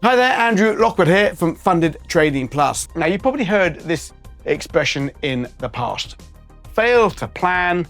Hi there, Andrew Lockwood here from Funded Trading Plus. Now, you've probably heard this expression in the past. Fail to plan,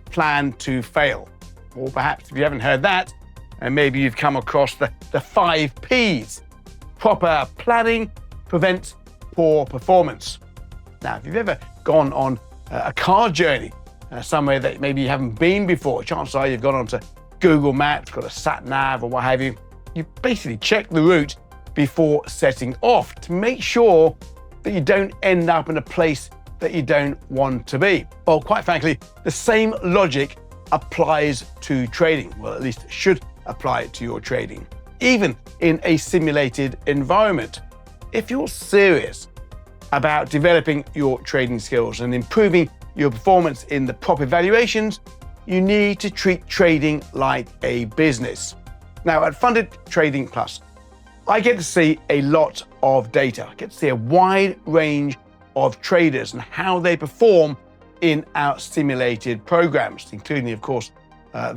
plan to fail. Or perhaps if you haven't heard that, and maybe you've come across the 5 Ps. Proper planning prevents poor performance. Now, if you've ever gone on a car journey somewhere that maybe you haven't been before, chances are you've gone onto Google Maps, got a sat nav or what have you. You basically check the route before setting off to make sure that you don't end up in a place that you don't want to be. Well, quite frankly, the same logic applies to trading. Well, at least it should apply to your trading, even in a simulated environment. If you're serious about developing your trading skills and improving your performance in the proper evaluations, you need to treat trading like a business. Now, at Funded Trading Plus, I get to see a lot of data. I get to see a wide range of traders and how they perform in our simulated programs, including, of course,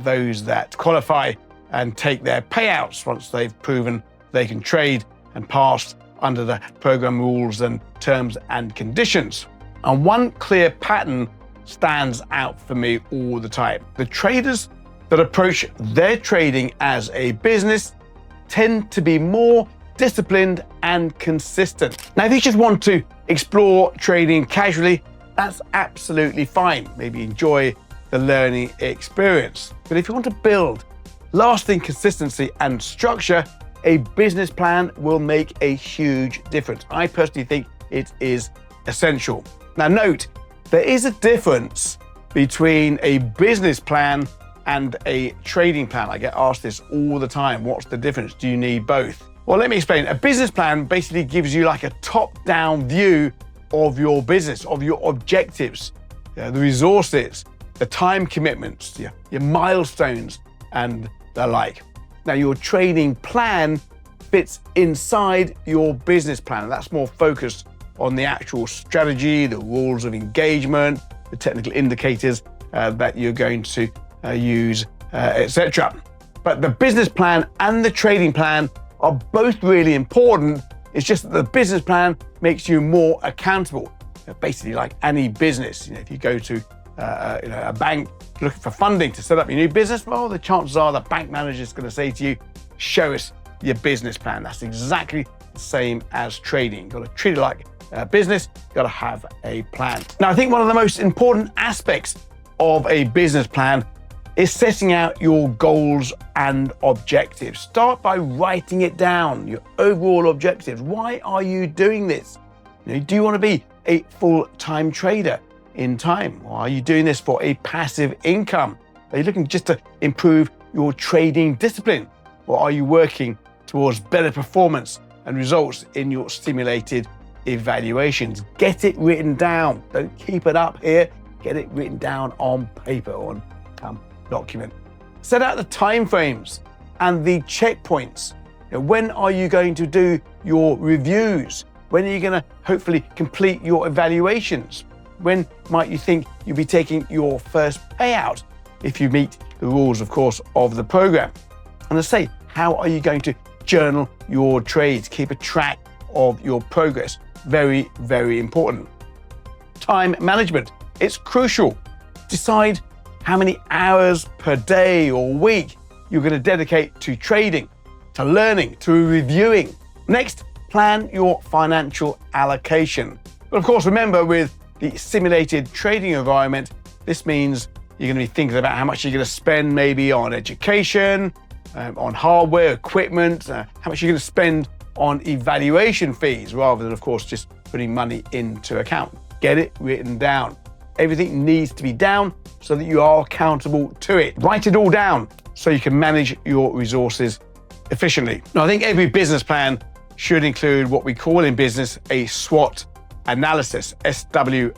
those that qualify and take their payouts once they've proven they can trade and pass under the program rules and terms and conditions. And one clear pattern stands out for me all the time. The traders that approach their trading as a business tend to be more disciplined and consistent. Now, if you just want to explore trading casually, that's absolutely fine. Maybe enjoy the learning experience. But if you want to build lasting consistency and structure, a business plan will make a huge difference. I personally think it is essential. Now, note, there is a difference between a business plan and a trading plan. I get asked this all the time. What's the difference? Do you need both? Well, let me explain. A business plan basically gives you like a top-down view of your business, of your objectives, the resources, the time commitments, your milestones, and the like. Now, your trading plan fits inside your business plan. That's more focused on the actual strategy, the rules of engagement, the technical indicators that you're going to use, etc. But the business plan and the trading plan are both really important. It's just that the business plan makes you more accountable. Basically, like any business, if you go to a bank looking for funding to set up your new business, well, the chances are the bank manager is going to say to you, show us your business plan. That's exactly the same as trading. You've got to treat it like a business, you've got to have a plan. Now, I think one of the most important aspects of a business plan is setting out your goals and objectives. Start by writing it down, your overall objectives. Why are you doing this? Do you want to be a full-time trader in time? Or are you doing this for a passive income? Are you looking just to improve your trading discipline? Or are you working towards better performance and results in your simulated evaluations? Get it written down. Don't keep it up here. Get it written down on paper or on document. Set out the timeframes and the checkpoints. When are you going to do your reviews? When are you going to hopefully complete your evaluations? When might you think you'll be taking your first payout if you meet the rules, of course, of the program? And I say, how are you going to journal your trades? Keep a track of your progress. Very, very important. Time management. It's crucial. Decide how many hours per day or week you're going to dedicate to trading, to learning, to reviewing. Next, plan your financial allocation. But of course, remember, with the simulated trading environment, this means you're going to be thinking about how much you're going to spend maybe on education, on hardware, equipment, how much you're going to spend on evaluation fees, rather than, of course, just putting money into account. Get it written down. Everything needs to be down so that you are accountable to it. Write it all down so you can manage your resources efficiently. Now, I think every business plan should include what we call in business a SWOT analysis, SWOT.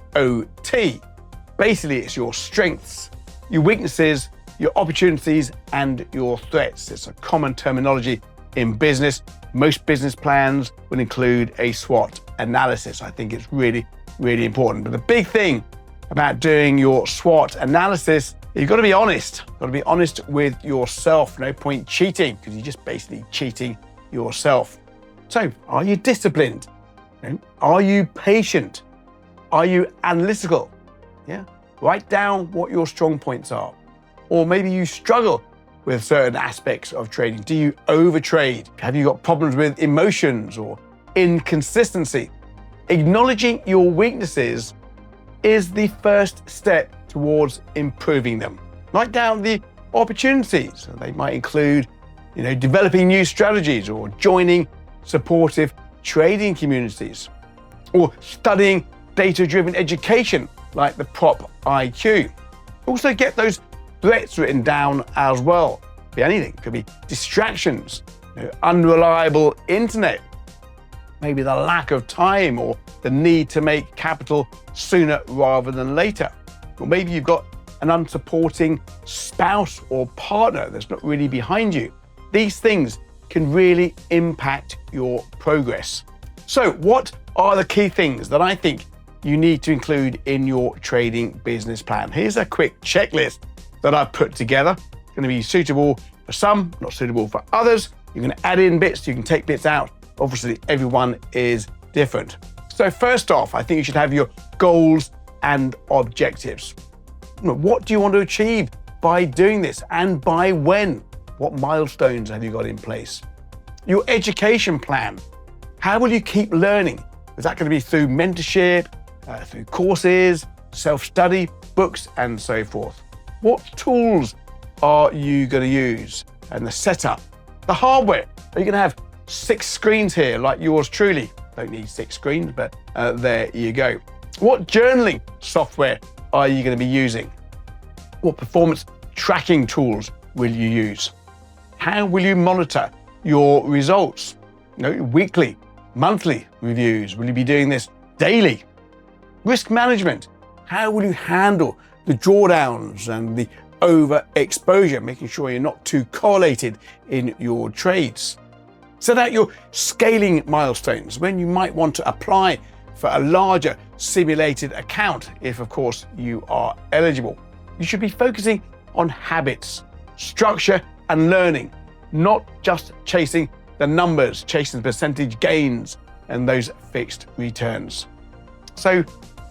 Basically, it's your strengths, your weaknesses, your opportunities, and your threats. It's a common terminology in business. Most business plans will include a SWOT analysis. I think it's really, really important. But the big thing about doing your SWOT analysis, you've got to be honest. You've got to be honest with yourself. No point cheating, because you're just basically cheating yourself. So, are you disciplined? Are you patient? Are you analytical? Yeah. Write down what your strong points are. Or maybe you struggle with certain aspects of trading. Do you overtrade? Have you got problems with emotions or inconsistency? Acknowledging your weaknesses is the first step towards improving them. Write down the opportunities. They might include, developing new strategies or joining supportive trading communities or studying data-driven education like the Prop IQ. Also get those threats written down as well. Could be anything. Could be distractions, unreliable internet, maybe the lack of time or the need to make capital sooner rather than later. Or maybe you've got an unsupporting spouse or partner that's not really behind you. These things can really impact your progress. So what are the key things that I think you need to include in your trading business plan? Here's a quick checklist that I've put together. It's going to be suitable for some, not suitable for others. You're going to add in bits, you can take bits out. Obviously, everyone is different. So first off, I think you should have your goals and objectives. What do you want to achieve by doing this, and by when? What milestones have you got in place? Your education plan. How will you keep learning? Is that going to be through mentorship, through courses, self-study, books, and so forth? What tools are you going to use? And the setup. The hardware. Are you going to have 6 screens here like yours truly? Don't need 6 screens, but there you go. What journaling software are you going to be using? What performance tracking tools will you use? How will you monitor your results? Weekly, monthly reviews. Will you be doing this daily? Risk management. How will you handle the drawdowns and the overexposure, making sure you're not too correlated in your trades? Set out your scaling milestones, when you might want to apply for a larger simulated account, if of course you are eligible. You should be focusing on habits, structure, and learning, not just chasing the numbers, chasing percentage gains and those fixed returns. So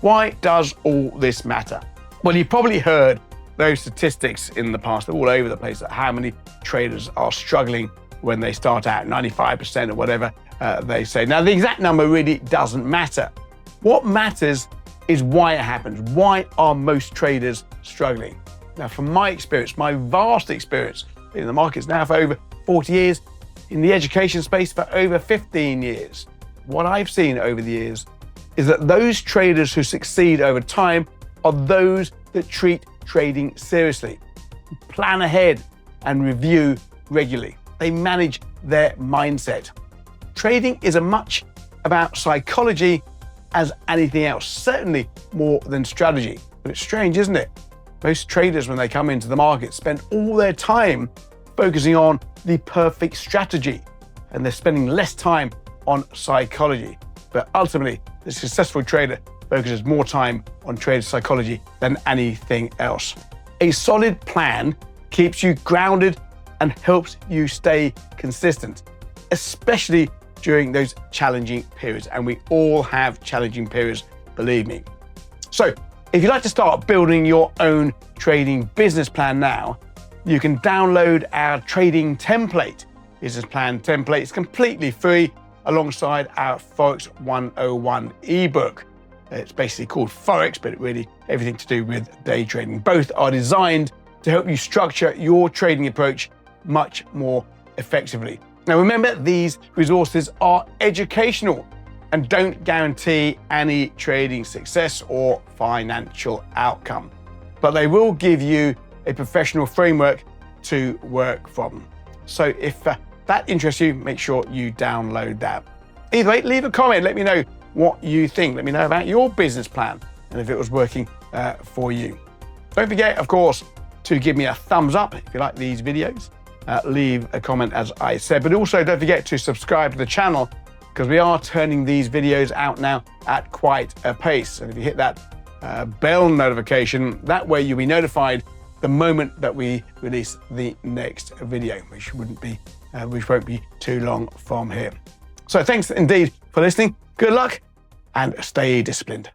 why does all this matter? Well, you've probably heard those statistics in the past, all over the place, how many traders are struggling when they start out, 95% or whatever they say. Now, the exact number really doesn't matter. What matters is why it happens. Why are most traders struggling? Now, from my experience, my vast experience in the markets now for over 40 years, in the education space for over 15 years, what I've seen over the years is that those traders who succeed over time are those that treat trading seriously, plan ahead, and review regularly. They manage their mindset. Trading is as much about psychology as anything else, certainly more than strategy. But it's strange, isn't it? Most traders, when they come into the market, spend all their time focusing on the perfect strategy, and they're spending less time on psychology. But ultimately, the successful trader focuses more time on trader psychology than anything else. A solid plan keeps you grounded and helps you stay consistent, especially during those challenging periods. And we all have challenging periods, believe me. So if you'd like to start building your own trading business plan now, you can download our trading template. Business plan template is completely free alongside our Forex 101 ebook. It's basically called Forex, but really everything to do with day trading. Both are designed to help you structure your trading approach much more effectively. Now remember, these resources are educational and don't guarantee any trading success or financial outcome, but they will give you a professional framework to work from. So if that interests you, make sure you download that. Either way, leave a comment, let me know what you think. Let me know about your business plan and if it was working for you. Don't forget, of course, to give me a thumbs up if you like these videos. Leave a comment, as I said, but also don't forget to subscribe to the channel, because we are turning these videos out now at quite a pace. And if you hit that bell notification, that way you'll be notified the moment that we release the next video, which won't be too long from here. So thanks indeed for listening. Good luck and stay disciplined.